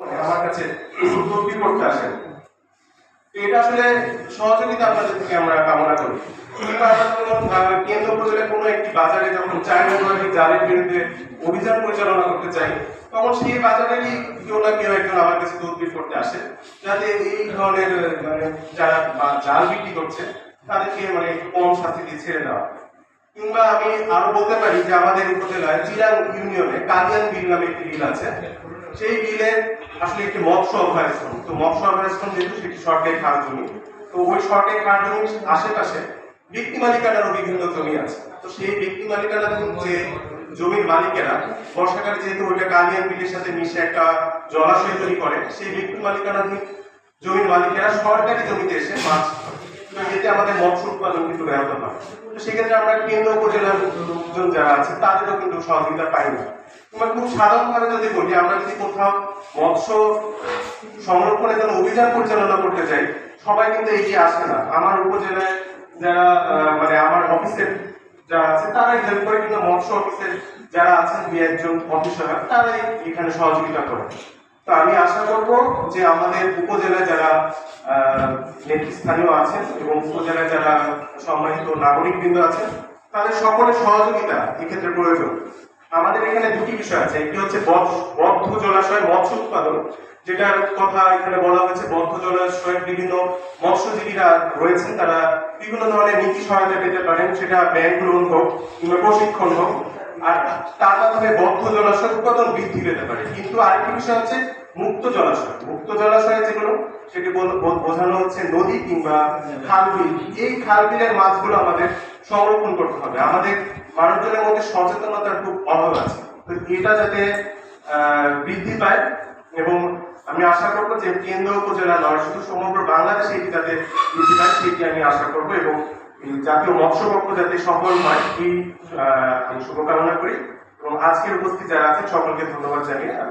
আমার কাছে তদবির করতে আসেন। এটা আসলে সহযোগিতা আপনাদের থেকে আমরা কামনা করি। কিংবা আমরা কোনো কেন্দ্র উপজেলায় কোনো একটি বাজারে যখন চাইনাবাড়ি জালের বিরুদ্ধে অভিযান পরিচালনা করতে চাই, তখন সেই বাজারেরই কেউ না কেউ একজন আমার কাছে তদবির করতে আসে, যাতে এই ধরনের যারা জাল বিক্রি করছে তাদেরকে একটু কম শাস্তি দিয়ে ছেড়ে দেওয়া। কিংবা আমি আরো বলতে পারি যে আমাদের উপজেলায় চিরাং ইউনিয়নে কাদিয়ান বিল নামে একটি বিল আছে। সেই বিলে আসলে একটি মৎস্য অভয়াশ্রম, তো মৎস্য অভয়াশ্রম যেহেতু সেটি সরকারি খাল জমি, তো ওই সরকারি খাল জমির আশেপাশে ব্যক্তি মালিকানারও বিভিন্ন জমি আছে। তো সেই ব্যক্তি মালিকানার যে জমির মালিকেরা বর্ষাকালে যেহেতু ওইটা কালিয়ান বিলের সাথে মিশে একটা জলাশয় তৈরি করে, সেই ব্যক্তি মালিকানাধীন জমির মালিকেরা সরকারি জমিতে এসে মাছ, এতে আমাদের মৎস্য উৎপাদন কিন্তু ব্যাহত হয়। তো সেক্ষেত্রে আমরা কেন্দ্র উপজেলার লোকজন যারা আছে তাদেরও কিন্তু সহযোগিতা পাই না। খুব সাধারণভাবে যদি বলি, আমরা যদি কোথাও মৎস্য সংরক্ষণের জন্য অভিযান পরিচালনা করতে চাই, সবাই কিন্তু এগিয়ে আসে না। আমার উপজেলায় যারা আমার অফিসের যারা আছে তারাই হেল্প করে, কিন্তু মৎস্য অফিসের যারা আছেন দুই একজন অফিসার তারাই এখানে সহযোগিতা করে। তো আমি আশা করব যে আমাদের উপজেলায় যারা নেতৃস্থানীয় আছেন এবং উপজেলায় যারা সম্মানিত নাগরিকবৃন্দ আছেন, তাদের সকলের সহযোগিতা এক্ষেত্রে প্রয়োজন। আমাদের এখানে দুটি বিষয় আছে, একটি হচ্ছে বদ্ধ জলাশয় মৎস্য উৎপাদন, যেটার কথা এখানে বলা হয়েছে। বদ্ধ জলাশয়ের বিভিন্ন মৎস্যজীবীরা রয়েছেন, তারা বিভিন্ন ধরনের নীতি সহায়তা পেতে পারেন, সেটা ব্যাংক লোন হোক কিংবা প্রশিক্ষণ হোক, আর তার মাধ্যমে বদ্ধ জলাশয় উৎপাদন বৃদ্ধি পেতে পারে। কিন্তু আরেকটি বিষয় হচ্ছে মুক্ত জলাশয়। মুক্ত জলাশয় যেগুলো, সেটি বোঝানো হচ্ছে নদী কিংবা খাল বিল। এই খাল বিলের মাছগুলো আমাদের সংরক্ষণ করতে হবে। আমাদের মানুষজনের মধ্যে সচেতনতার খুব অভাব আছে, তো এটা যাতে বৃদ্ধি পায়, এবং আমি আশা করবো যে কেন্দ্র উপজেলা নয়, শুধু সমগ্র বাংলাদেশে এটি যাতে বৃদ্ধি পায় সেটি আমি আশা করবো, এবং জাতীয় মৎস্য পক্ষ যাতে সফল হয় এই আমি শুভকামনা করি। এবং আজকের উপস্থিত যারা আছেন সকলকে ধন্যবাদ জানিয়ে